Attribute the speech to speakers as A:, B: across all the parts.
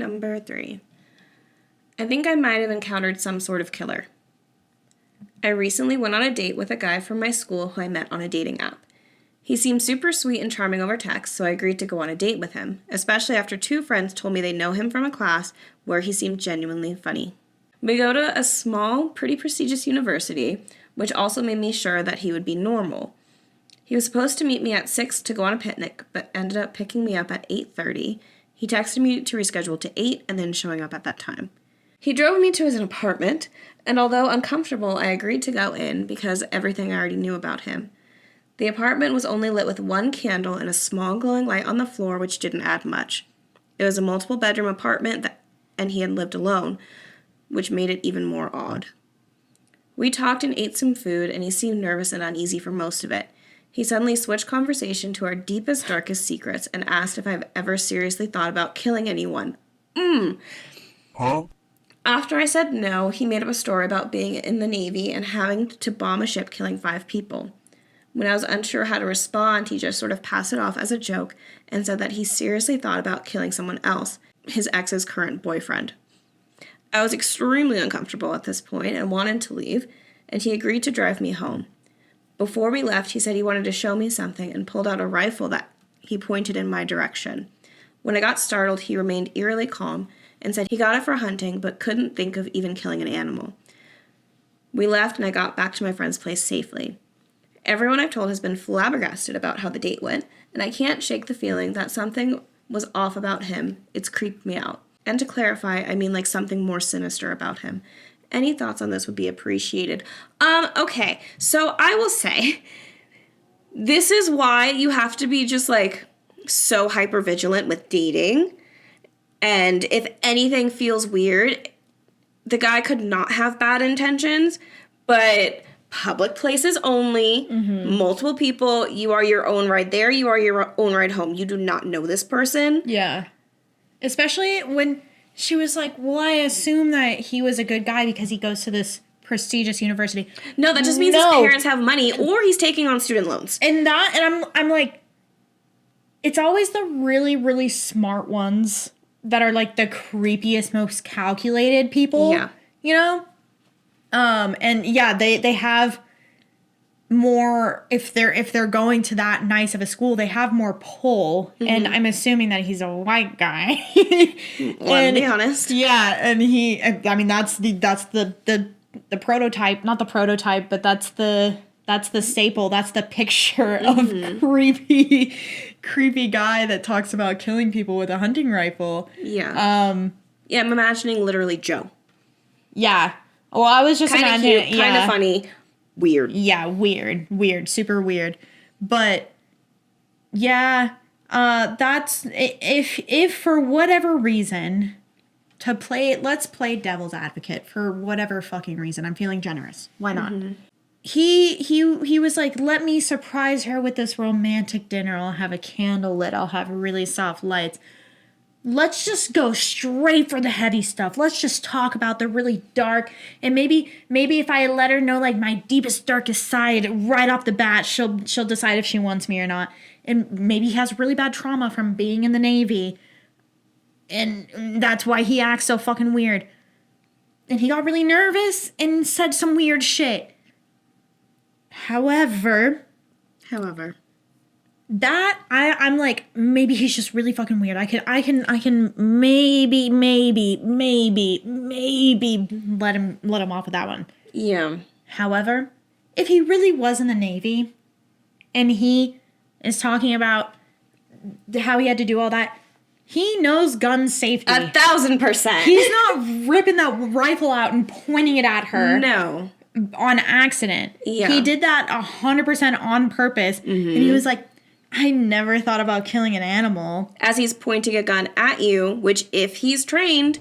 A: number 3. I think I might have encountered some sort of killer. I recently went on a date with a guy from my school who I met on a dating app. He seemed super sweet and charming over text, so I agreed to go on a date with him, especially after 2 friends told me they know him from a class where he seemed genuinely funny. We go to a small, pretty prestigious university, which also made me sure that he would be normal. He was supposed to meet me at 6 to go on a picnic, but ended up picking me up at 8:30. He texted me to reschedule to 8 and then showing up at that time. He drove me to his apartment, and although uncomfortable, I agreed to go in because everything I already knew about him. The apartment was only lit with 1 candle and a small glowing light on the floor, which didn't add much. It was a multiple bedroom apartment and he had lived alone, which made it even more odd. We talked and ate some food, and he seemed nervous and uneasy for most of it. He suddenly switched conversation to our deepest, darkest secrets and asked if I've ever seriously thought about killing anyone.
B: Huh?
A: After I said no, he made up a story about being in the Navy and having to bomb a ship killing 5 people. When I was unsure how to respond, he just sort of passed it off as a joke and said that he seriously thought about killing someone else, his ex's current boyfriend. I was extremely uncomfortable at this point and wanted to leave, and he agreed to drive me home. Before we left, he said he wanted to show me something and pulled out a rifle that he pointed in my direction. When I got startled, he remained eerily calm and said he got it for hunting but couldn't think of even killing an animal. We left and I got back to my friend's place safely. Everyone I've told has been flabbergasted about how the date went, and I can't shake the feeling that something was off about him. It's creeped me out. And to clarify, I mean like something more sinister about him. Any thoughts on this would be appreciated. Okay, so I will say, this is why you have to be just like so hyper vigilant with dating. And if anything feels weird, the guy could not have bad intentions, but public places only, multiple people, you are your own ride there, you are your own ride home. You do not know this person.
C: Yeah. Especially when she was like, well, I assume that he was a good guy because he goes to this prestigious university.
A: No, that just means his parents have money or he's taking on student loans.
C: And I'm like, it's always the really, really smart ones that are like the creepiest, most calculated people.
A: Yeah.
C: You know? And yeah, they have more, if they're going to that nice of a school, they have more pull. And I'm assuming that he's a white guy.
A: Let's be honest.
C: Yeah, and that's the prototype, not the prototype, but that's the staple, that's the picture of creepy guy that talks about killing people with a hunting rifle.
A: Yeah. Yeah, I'm imagining literally Joe.
C: Yeah. Well, I was just imagining,
A: cute, kind of funny, weird.
C: Yeah, weird, super weird. But yeah, that's if for whatever reason let's play devil's advocate for whatever fucking reason. I'm feeling generous. Why not? He was like, let me surprise her with this romantic dinner. I'll have a candle lit. I'll have really soft lights. Let's just go straight for the heavy stuff. Let's just talk about the really dark. And maybe if I let her know like my deepest, darkest side right off the bat, she'll decide if she wants me or not. And maybe he has really bad trauma from being in the Navy. And that's why he acts so fucking weird. And he got really nervous and said some weird shit. However, that I'm like, maybe he's just really fucking weird. I can maybe let him off with that one.
A: Yeah.
C: However, if he really was in the Navy and he is talking about how he had to do all that, he knows gun safety.
A: 1,000%.
C: He's not ripping that rifle out and pointing it at her.
A: No.
C: On accident.
A: Yeah.
C: He did that 100% on purpose. And he was like, I never thought about killing an animal.
A: As he's pointing a gun at you, which if he's trained,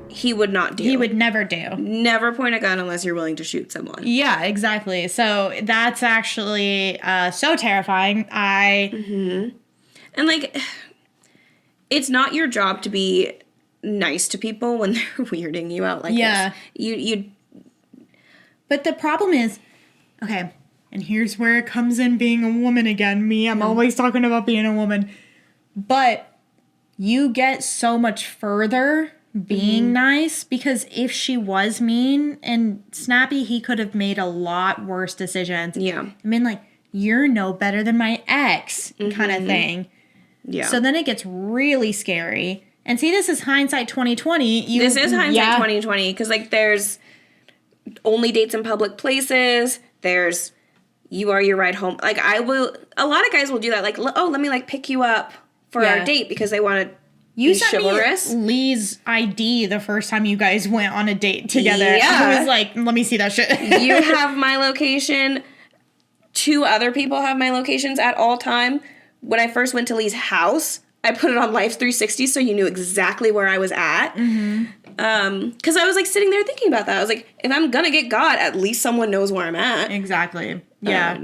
A: he would not do.
C: He would never do.
A: Never point a gun unless you're willing to shoot someone.
C: Yeah, exactly. So that's actually so terrifying.
A: And like, it's not your job to be nice to people when they're weirding you out like this. You.
C: But the problem is, okay, and here's where it comes in being a woman again. I'm always talking about being a woman. But you get so much further being nice, because if she was mean and snappy, he could have made a lot worse decisions.
A: Yeah.
C: I mean, like, you're no better than my ex kind of thing.
A: Yeah.
C: So then it gets really scary. And see, this is hindsight 2020.
A: This is hindsight 2020, because, like, there's only dates in public places. There's you are your ride home. Like, a lot of guys will do that. Like, oh, let me, like, pick you up for our date because they want to
C: You
A: be
C: sent
A: chivalrous.
C: me Lee's ID the first time you guys went on a date together.
A: Yeah.
C: I was like, let me see that shit.
A: You have my location. 2 other people have my locations at all time. When I first went to Lee's house, I put it on Life 360 so you knew exactly where I was at. Because I was, like, sitting there thinking about that. I was like, if I'm gonna get got, at least someone knows where I'm at.
C: Exactly. Yeah.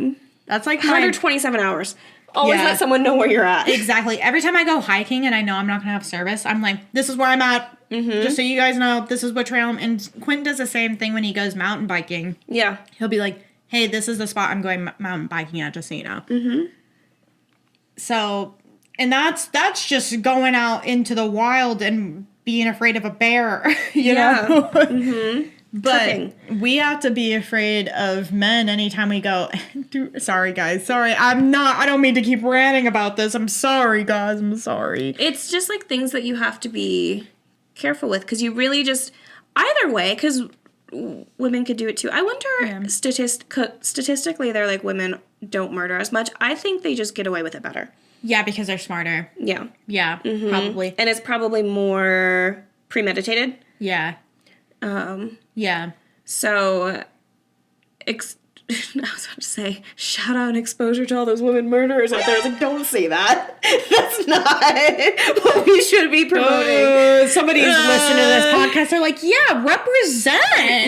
C: That's like
A: 127 hours. Always let someone know where you're at.
C: Exactly. Every time I go hiking and I know I'm not going to have service, I'm like, this is where I'm at. Just so you guys know, this is what trail I'm. And Quentin does the same thing when he goes mountain biking.
A: Yeah.
C: He'll be like, hey, this is the spot I'm going mountain biking at, just so you know. So, and that's just going out into the wild and being afraid of a bear, you know? But
A: Tripping.
C: we have to be afraid of men anytime we go. Sorry, guys. Sorry. I don't mean to keep ranting about this. I'm sorry, guys. I'm sorry.
A: It's just, like, things that you have to be careful with, because you really just, either way, because women could do it too. I wonder, statistically, they're like, women don't murder as much. I think they just get away with it better.
C: Yeah, because they're smarter.
A: Yeah.
C: Yeah, probably.
A: And it's probably more premeditated.
C: Yeah. Yeah.
A: So, I was about to say, shout out and exposure to all those women murderers out there. I was like, don't say that. That's not what we should be promoting.
C: Somebody's listening to this podcast. They're like, yeah, represent.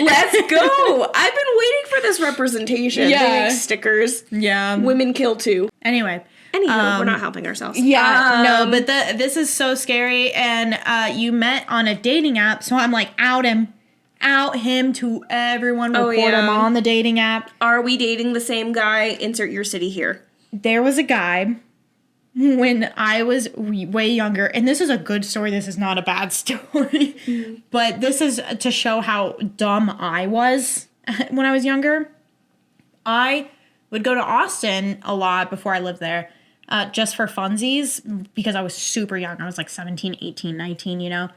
A: Let's go. I've been waiting for this representation.
C: Yeah.
A: They make stickers.
C: Yeah.
A: Women kill too.
C: Anyway.
A: Anywho, we're not helping ourselves.
C: Yeah, no, but this is so scary. And you met on a dating app, so I'm like, out him to everyone. Report him on the dating app.
A: Are we dating the same guy? Insert your city here.
C: There was a guy when I was way younger, and this is a good story. This is not a bad story, but this is to show how dumb I was when I was younger. I would go to Austin a lot before I lived there. Just for funsies, because I was super young. I was like 17, 18, 19, you know.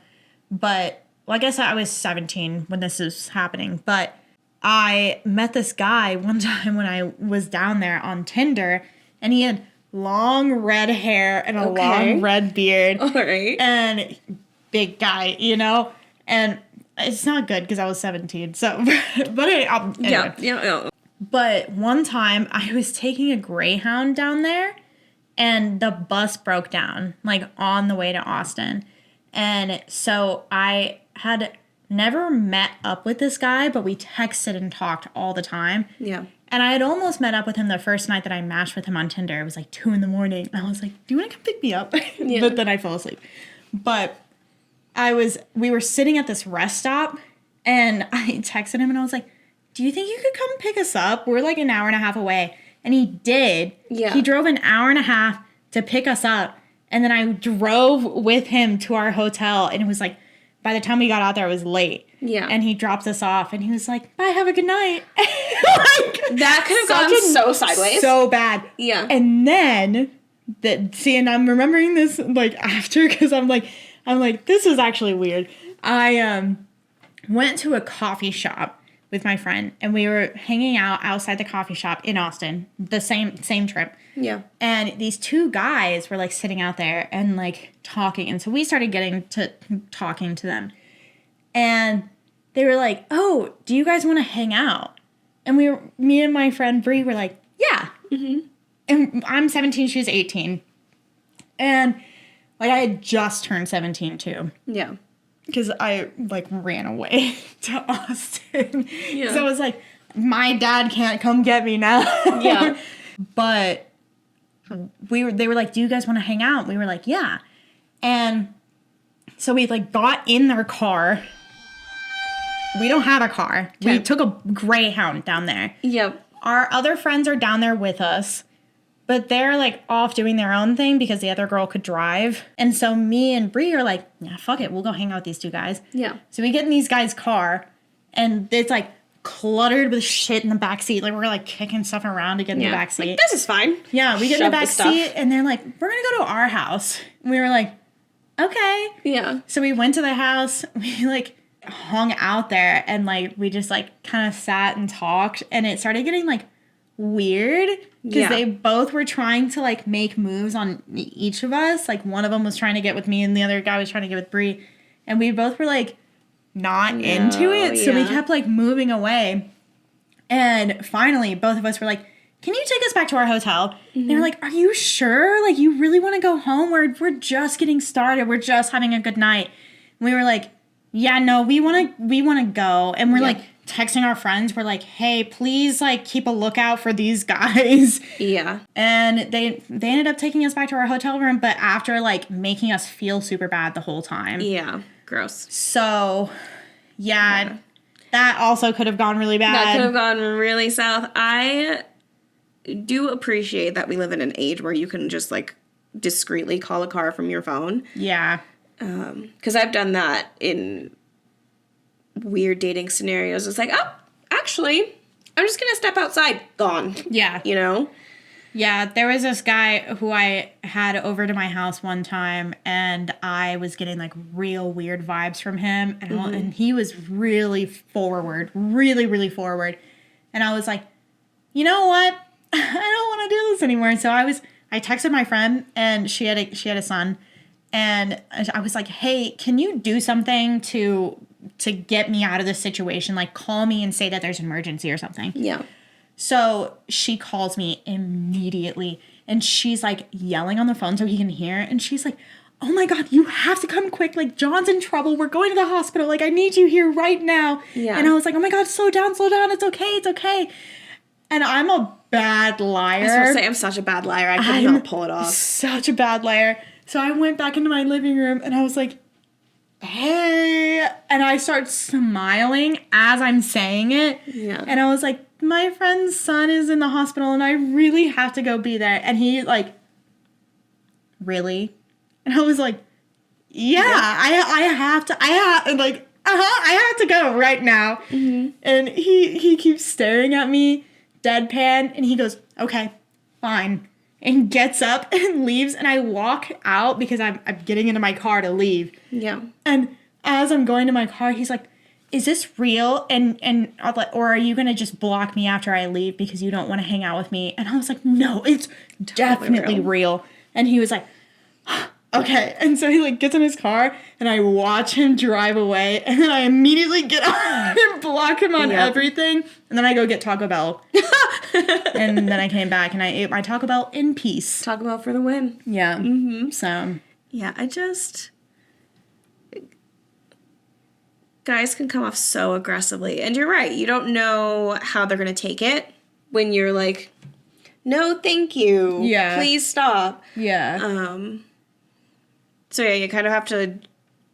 C: But, like I said, I was 17 when this was happening. But I met this guy one time when I was down there on Tinder, and he had long red hair and a long red beard.
A: All right.
C: And big guy, you know. And it's not good because I was 17. So, but anyway.
A: Yeah.
C: But one time I was taking a Greyhound down there, and the bus broke down, like, on the way to Austin. And so I had never met up with this guy, but we texted and talked all the time.
A: Yeah.
C: And I had almost met up with him the first night that I matched with him on Tinder. It was like 2 a.m. And I was like, do you want to come pick me up?
A: Yeah.
C: But then I fell asleep. But we were sitting at this rest stop, and I texted him and I was like, do you think you could come pick us up? We're like an hour and a half away. And he did.
A: Yeah.
C: He drove an hour and a half to pick us up. And then I drove with him to our hotel. And it was like, by the time we got out there, it was late.
A: Yeah.
C: And he dropped us off. And he was like, bye, have a good night. Like,
A: That could have gone so sideways.
C: So bad.
A: Yeah.
C: And then, and I'm remembering this, like, after, because I'm like, this is actually weird. I went to a coffee shop with my friend, and we were hanging out outside the coffee shop in Austin, the same trip.
A: Yeah.
C: And these 2 guys were, like, sitting out there and, like, talking. And so we started getting to talking to them. And they were like, oh, do you guys want to hang out? And me and my friend Bree were like, yeah. And I'm 17, she was 18. And, like, I had just turned 17, too.
A: Yeah.
C: Because I, like, ran away to Austin.
A: Yeah.
C: So I was like, my dad can't come get me now.
A: Yeah.
C: But they were like, do you guys want to hang out? We were like, yeah. And so we, like, got in their car. We don't have a car. We took a Greyhound down there.
A: Yep.
C: Our other friends are down there with us. But they're, like, off doing their own thing because the other girl could drive. And so me and Bree are like, yeah, fuck it. We'll go hang out with these two guys.
A: Yeah.
C: So we get in these guys' car, and it's, like, cluttered with shit in the backseat. Like, we're, like, kicking stuff around to get in the backseat.
A: Like, this is fine.
C: Yeah, we get in
A: Shove
C: the
A: the
C: backseat,
A: stuff.
C: and they're like, we're going to go to our house. And we were like, okay.
A: Yeah.
C: So we went to the house. We, like, hung out there, and, like, we just, like, kind of sat and talked. And it started getting, like, weird because they both were trying to, like, make moves on each of us. Like, one of them was trying to get with me and the other guy was trying to get with Bree, and we both were, like, not into it. So we kept, like, moving away, and finally both of us were like, can you take us back to our hotel? They were like, are you sure? Like, you really want to go home? We're just getting started. We're just having a good night. And we were like, yeah, no, we want to go. And we're like texting our friends. We're like, hey, please, like, keep a lookout for these guys.
A: Yeah.
C: And they ended up taking us back to our hotel room, but after, like, making us feel super bad the whole time.
A: Yeah. Gross.
C: So, yeah, that also could have gone really bad.
A: That could have gone really south. I do appreciate that we live in an age where you can just, like, discreetly call a car from your phone.
C: Yeah.
A: Because I've done that in weird dating scenarios. It's like, oh, actually, I'm just going to step outside. Gone.
C: Yeah.
A: You know?
C: Yeah, there was this guy who I had over to my house one time, and I was getting, like, real weird vibes from him, and he was really forward, really, really forward. And I was like, you know what? I don't want to do this anymore. So I texted my friend, and she had a son, and I was like, hey, can you do something to get me out of this situation? Like, call me and say that there's an emergency or something.
A: Yeah.
C: So she calls me immediately, and she's, like, yelling on the phone so he can hear. And she's like, oh my God, you have to come quick. Like, John's in trouble. We're going to the hospital. Like, I need you here right now.
A: Yeah.
C: And I was like, oh my God, slow down. It's okay. And I'm a bad liar.
A: I was going to say, I'm such a bad liar. I could not pull it off.
C: Such a bad liar. So I went back into my living room, and I was like, hey. And I start smiling as I'm saying it.
A: Yeah.
C: And I was like, my friend's son is in the hospital, and I really have to go be there. And he, like, really? And I was like, yeah. I have to go right now. Mm-hmm. And he keeps staring at me, deadpan, and he goes, okay, fine. And gets up and leaves, and I walk out because I'm getting into my car to leave.
A: Yeah.
C: And as I'm going to my car, he's like, is this real? And I'll like, or are you going to just block me after I leave because you don't want to hang out with me? And I was like, no, it's definitely real. And he was like, okay. And so he, like, gets in his car, and I watch him drive away, and then I immediately get out and block him on everything. And then I go get Taco Bell. And then I came back, and I ate my Taco Bell in peace.
A: Taco Bell for the win.
C: Yeah.
A: Mm-hmm.
C: So.
A: Yeah, guys can come off so aggressively. And you're right. You don't know how they're going to take it when you're like, no, thank you.
C: Yeah.
A: Please stop.
C: Yeah.
A: So, yeah, you kind of have to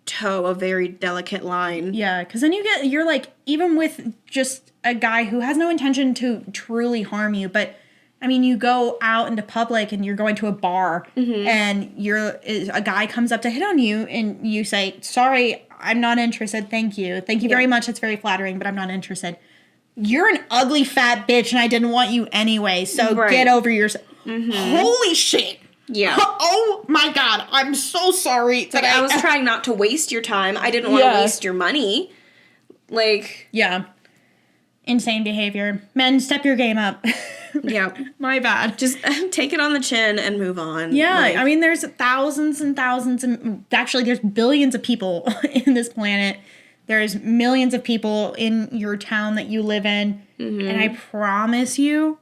A: toe a very delicate line.
C: Yeah, because then you're like, even with just a guy who has no intention to truly harm you, but, I mean, you go out into public and you're going to a bar, and a guy comes up to hit on you, and you say, sorry, I'm not interested, thank you. Thank you very much, that's very flattering, but I'm not interested. You're an ugly fat bitch, and I didn't want you anyway, so get over yourself. Holy shit!
A: Yeah.
C: Oh my God, I'm so sorry.
A: It's like, I was trying not to waste your time. I didn't want to waste your money. Like.
C: Yeah. Insane behavior. Men, step your game up.
A: Yeah.
C: My bad.
A: Just take it on the chin and move on.
C: Yeah.
A: Like,
C: I mean, there's thousands and thousands, and actually there's billions of people in this planet. There's millions of people in your town that you live in. Mm-hmm. And I promise you,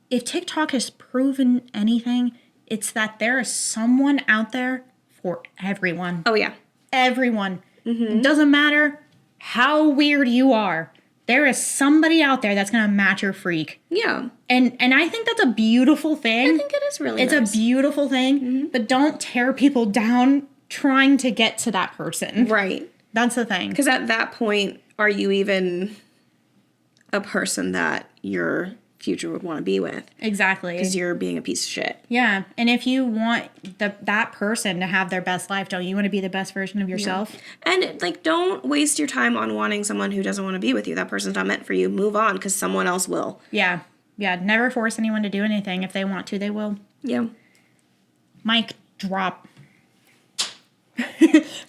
C: if TikTok has proven anything, it's that there is someone out there for everyone.
A: Oh, yeah.
C: Everyone. Mm-hmm. It doesn't matter how weird you are. There is somebody out there that's going to match your freak.
A: Yeah.
C: And I think that's a beautiful thing.
A: I think it is really
C: nice. It's a beautiful thing, but don't tear people down trying to get to that person.
A: Right.
C: That's the thing.
A: Because at that point, are you even a person that you're future would want to be with.
C: Exactly.
A: Because you're being a piece of shit.
C: Yeah. And if you want that person to have their best life, don't you want to be the best version of yourself?
A: Yeah. And, like, don't waste your time on wanting someone who doesn't want to be with you. That person's not meant for you. Move on, because someone else will.
C: Yeah. Yeah. Never force anyone to do anything. If they want to, they will.
A: Yeah.
C: Mic drop.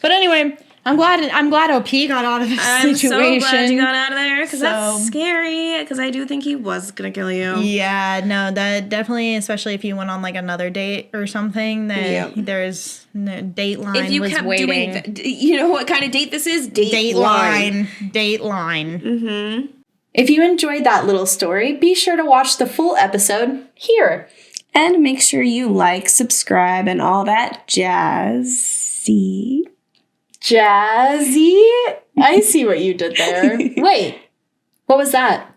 C: But anyway, I'm glad OP got out of this situation.
A: I'm so glad you got out of there, because
C: So-
A: that's scary, because I do think he was going to kill you.
C: Yeah, no, that definitely, especially if you went on like another date or something, that
A: Yeah.
C: there's no Dateline
A: If you
C: was
A: kept
C: waiting.
A: doing, you know what kind of date this is? Dateline.
C: Dateline.
A: Mm-hmm.
B: If you enjoyed that little story, be sure to watch the full episode here.
A: And make sure you like, subscribe, and all that jazzy.
B: Jazzy? I see what you did there. Wait, what was that?